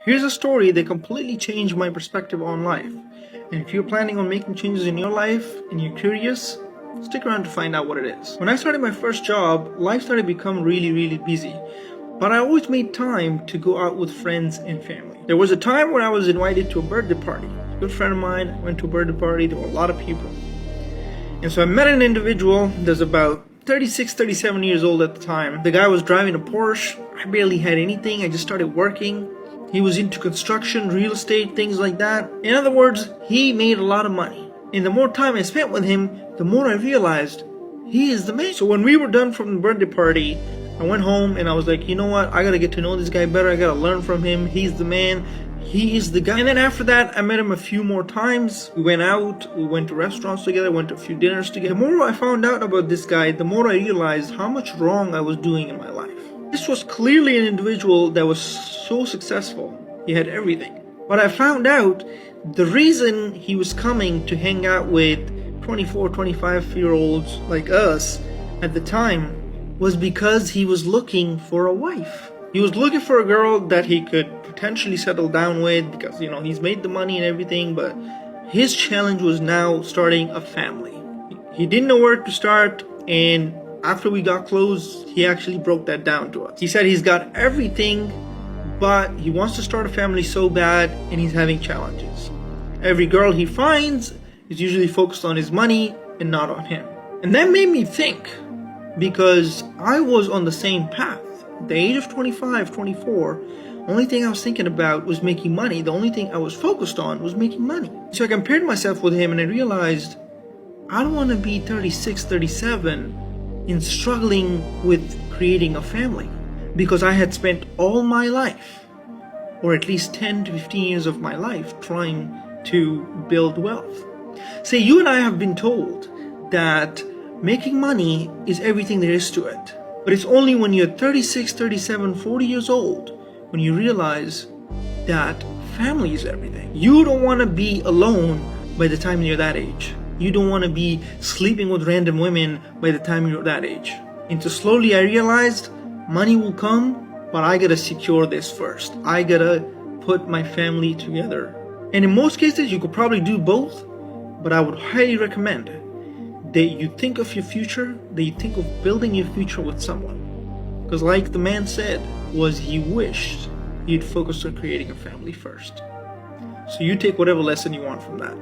Here's a story that completely changed my perspective on life. And if you're planning on making changes in your life and you're curious, stick around to find out what it is. When I started my first job, life started to become really busy. But I always made time to go out with friends and family. There was a time where I was invited to a birthday party. A good friend of mine went to a birthday party. There were a lot of people. And so I met an individual that's about 36, 37 years old at the time. The guy was driving a Porsche. I barely had anything. I just started working. He was into construction, real estate, things like that. In other words, he made a lot of money. And the more time I spent with him, the more I realized he is the man. So when we were done from the birthday party, I went home and I was like, you know what? I gotta get to know this guy better. I gotta learn from him. He's the man. He is the guy. And then after that, I met him a few more times. We went out, we went to restaurants together, went to a few dinners together. The more I found out about this guy, the more I realized how much wrong I was doing in my life. This was clearly an individual that was so successful. He had everything. But I found out the reason he was coming to hang out with 24, 25-year-olds like us at the time was because he was looking for a wife. He was looking for a girl that he could potentially settle down with because, he's made the money and everything, but his challenge was now starting a family. He didn't know where to start, and after we got close, he actually broke that down to us. He said he's got everything, but he wants to start a family so bad, and he's having challenges. Every girl he finds is usually focused on his money and not on him. And that made me think, because I was on the same path. At the age of 25, 24, only thing I was thinking about was making money. The only thing I was focused on was making money. So I compared myself with him and I realized I don't want to be 36, 37 in struggling with creating a family, because I had spent all my life, or at least 10 to 15 years of my life, trying to build wealth. Say, you and I have been told that making money is everything there is to it. But it's only when you're 36, 37, 40 years old when you realize that family is everything. You don't want to be alone by the time you're that age. You don't want to be sleeping with random women by the time you're that age. And so slowly I realized money will come, but I gotta secure this first. I gotta put my family together. And in most cases, you could probably do both, but I would highly recommend that you think of your future, that you think of building your future with someone. Because like the man said, was he wished he'd focused on creating a family first. So you take whatever lesson you want from that.